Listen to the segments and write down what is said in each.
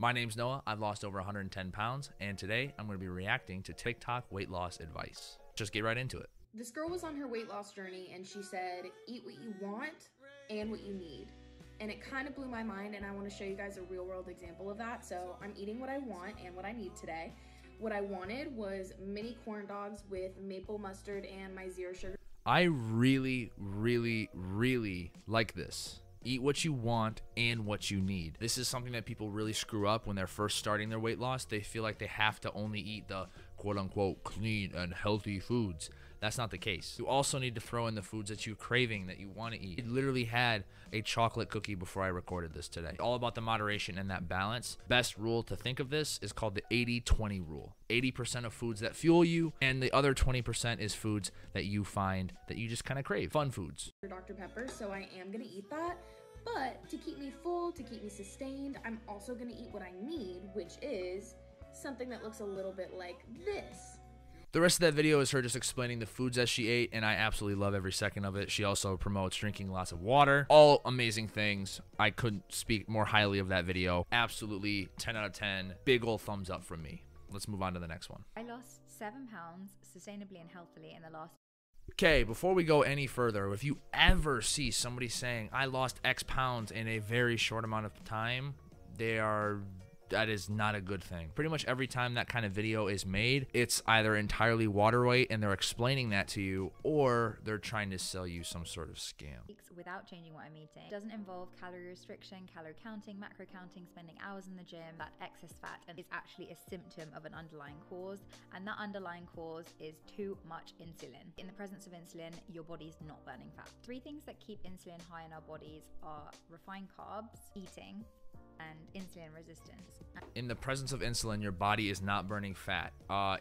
My name's Noah. I've lost over 110 pounds, and today I'm going to be reacting to TikTok weight loss advice. Just get right into it. This girl was on her weight loss journey and she said, eat what you want and what you need. And it kind of blew my mind, and I want to show you guys a real world example of that. So I'm eating what I want and what I need today. What I wanted was mini corn dogs with maple mustard and my zero sugar. I really like this. Eat what you want and what you need. This is something that people really screw up when they're first starting their weight loss. They feel like they have to only eat the quote-unquote clean and healthy foods. That's not the case. You also need to throw in the foods that you're craving, that you want to eat. I literally had a chocolate cookie before I recorded this today. All about the moderation and that balance. Best rule to think of this is called the 80-20 rule. 80% of foods that fuel you, and the other 20% is foods that you find that you just kind of crave. Fun foods. Dr. Pepper, so I am gonna eat that. But to keep me full, to keep me sustained, I'm also gonna eat what I need, which is something that looks a little bit like this. The rest of that video is her just explaining the foods that she ate, and I absolutely love every second of it. She also promotes drinking lots of water. All amazing things. I couldn't speak more highly of that video. Absolutely 10 out of 10. Big ol' thumbs up from me. Let's move on to the next one. I lost 7 pounds sustainably and healthily in the last. Okay, before we go any further, if you ever see somebody saying, I lost X pounds in a very short amount of time, that is not a good thing. Pretty much every time that kind of video is made, it's either entirely water weight and they're explaining that to you, or they're trying to sell you some sort of scam. Without changing what I'm eating. It doesn't involve calorie restriction, calorie counting, macro counting, spending hours in the gym. That excess fat is actually a symptom of an underlying cause, and that underlying cause is too much insulin. In the presence of insulin, your body's not burning fat. 3 things that keep insulin high in our bodies are refined carbs, eating, and insulin resistance. In the presence of insulin, your body is not burning fat.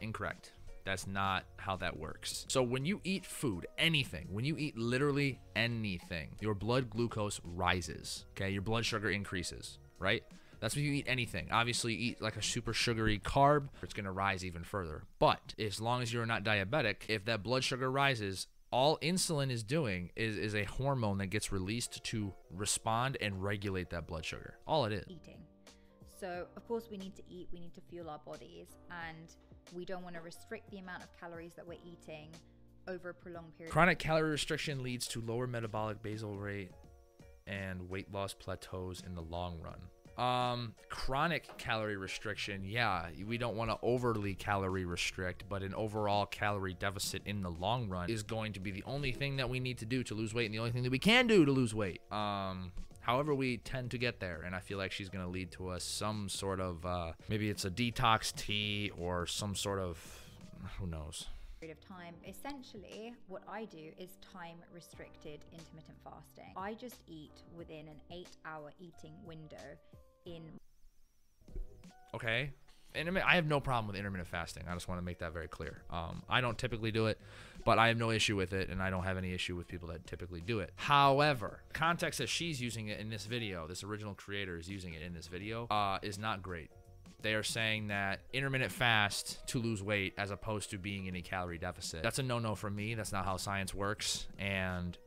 Incorrect. That's not how that works. So when you eat food, anything, when you eat literally anything, your blood glucose rises, okay? Your blood sugar increases, right? That's when you eat anything. Obviously, you eat like a super sugary carb, it's gonna rise even further. But as long as you're not diabetic, if that blood sugar rises, all insulin is doing is a hormone that gets released to respond and regulate that blood sugar. All it is. Eating. So of course we need to eat, we need to fuel our bodies, and we don't want to restrict the amount of calories that we're eating over a prolonged period. Chronic calorie restriction leads to lower metabolic basal rate and weight loss plateaus in the long run. Chronic calorie restriction, yeah, we don't want to overly calorie restrict, but an overall calorie deficit in the long run is going to be the only thing that we need to do to lose weight, and the only thing that we can do to lose weight. However, we tend to get there, and I feel like she's going to lead to us some sort of, maybe it's a detox tea or some sort of, who knows. Of time. Essentially, what I do is time restricted intermittent fasting. I just eat within an 8-hour eating window in. Okay. I have no problem with intermittent fasting. I just want to make that very clear. I don't typically do it, but I have no issue with it, and I don't have any issue with people that typically do it. However, context that she's using it in this video, this original creator is using it in this video, is not great. They are saying that intermittent fast to lose weight as opposed to being in a calorie deficit. That's a no-no for me. That's not how science works. And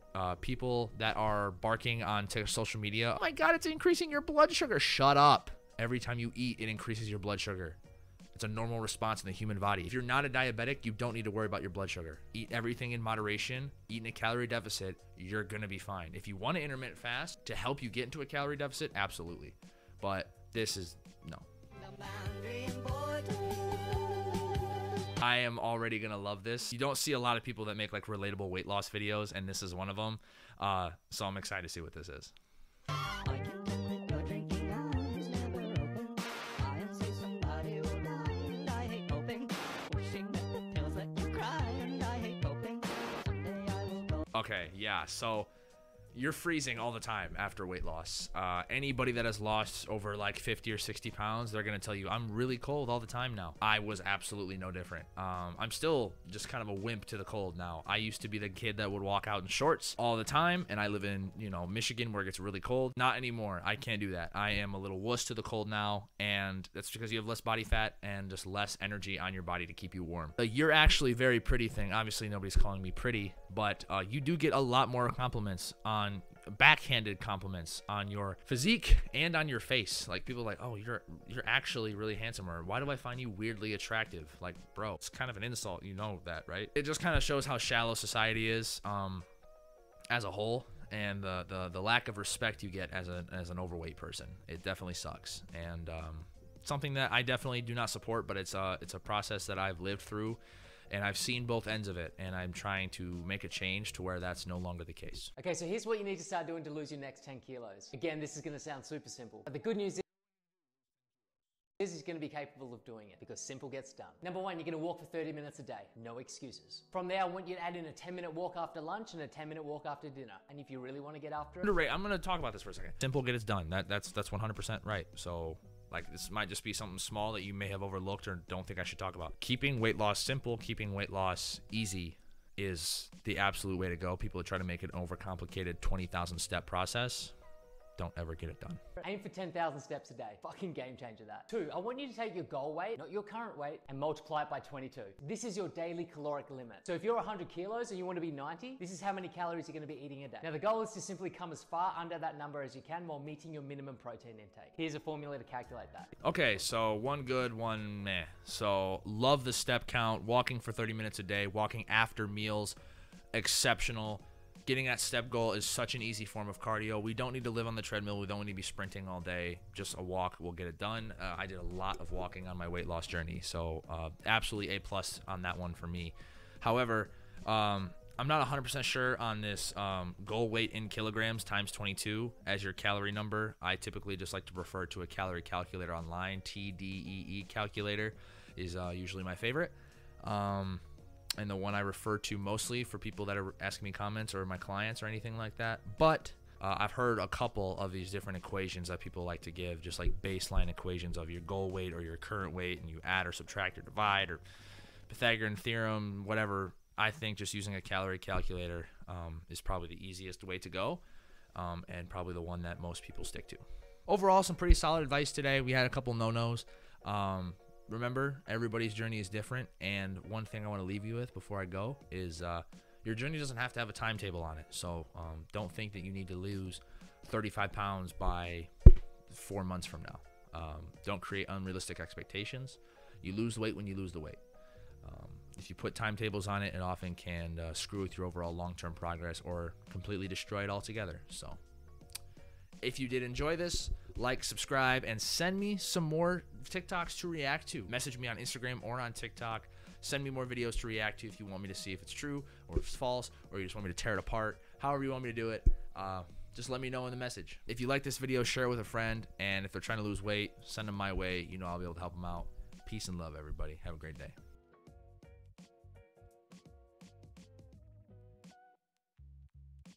people that are barking on social media, oh my God, it's increasing your blood sugar. Shut up. Every time you eat, it increases your blood sugar. It's a normal response in the human body. If you're not a diabetic, you don't need to worry about your blood sugar. Eat everything in moderation. Eat in a calorie deficit. You're going to be fine. If you want to intermittent fast to help you get into a calorie deficit, absolutely. But this is no. I am already gonna love this. You don't see a lot of people that make like relatable weight loss videos, and this is one of them. So I'm excited to see what this is. Okay, yeah, so you're freezing all the time after weight loss. Anybody that has lost over like 50 or 60 pounds, they're gonna tell you, I'm really cold all the time now. I was absolutely no different. I'm still just kind of a wimp to the cold now. I used to be the kid that would walk out in shorts all the time, and I live in, Michigan where it gets really cold. Not anymore. I can't do that. I am a little wuss to the cold now, and that's because you have less body fat and just less energy on your body to keep you warm. The "you're actually very pretty" thing, obviously nobody's calling me pretty, but you do get a lot more compliments on backhanded compliments on your physique and on your face. Like people are like, oh, you're actually really handsome, or why do I find you weirdly attractive? Like, bro, it's kind of an insult, you know that, right? It just kind of shows how shallow society is as a whole, and the lack of respect you get as an overweight person. It definitely sucks, and something that I definitely do not support, but it's a process that I've lived through, and I've seen both ends of it, and I'm trying to make a change to where that's no longer the case. Okay, so here's what you need to start doing to lose your next 10 kilos. Again, this is gonna sound super simple, but the good news is you're gonna be capable of doing it, because simple gets done. Number one, you're gonna walk for 30 minutes a day, no excuses. From there, I want you to add in a 10-minute walk after lunch and a 10-minute walk after dinner. And if you really wanna get after it, I'm gonna talk about this for a second. Simple, get it done. That's 100% right. So, like, this might just be something small that you may have overlooked or don't think I should talk about. Keeping weight loss simple, keeping weight loss easy is the absolute way to go. People that try to make it an overcomplicated 20,000 step process don't ever get it done. aim for 10,000 steps a day. Fucking game changer that. 2, I want you to take your goal weight, not your current weight, and multiply it by 22. This is your daily caloric limit. So if you're 100 kilos and you want to be 90, this is how many calories you're going to be eating a day. Now the goal is to simply come as far under that number as you can while meeting your minimum protein intake. Here's a formula to calculate that. Okay, so one good, one meh. So love the step count, walking for 30 minutes a day, walking after meals, exceptional. Getting that step goal is such an easy form of cardio. We don't need to live on the treadmill. We don't need to be sprinting all day. Just a walk will get it done. I did a lot of walking on my weight loss journey, so absolutely A+ on that one for me. However, I'm not 100% sure on this goal weight in kilograms times 22 as your calorie number. I typically just like to refer to a calorie calculator online. TDEE calculator is usually my favorite. And the one I refer to mostly for people that are asking me comments or my clients or anything like that. But I've heard a couple of these different equations that people like to give, just like baseline equations of your goal weight or your current weight, and you add or subtract or divide, or Pythagorean theorem, whatever. I think just using a calorie calculator is probably the easiest way to go, and probably the one that most people stick to. Overall, some pretty solid advice today. We had a couple no-nos. Remember, everybody's journey is different, and one thing I want to leave you with before I go is your journey doesn't have to have a timetable on it. So don't think that you need to lose 35 pounds by 4 months from now. Don't create unrealistic expectations. You lose weight when you lose the weight. If you put timetables on it, it often can screw with your overall long-term progress or completely destroy it altogether. So if you did enjoy this, like, subscribe, and send me some more TikToks to react to. Message me on Instagram or on TikTok. Send me more videos to react to if you want me to see if it's true or if it's false, or you just want me to tear it apart. However you want me to do it, just let me know in the message. If you like this video, share it with a friend, and if they're trying to lose weight, send them my way. You know I'll be able to help them out. Peace and love, everybody. Have a great day.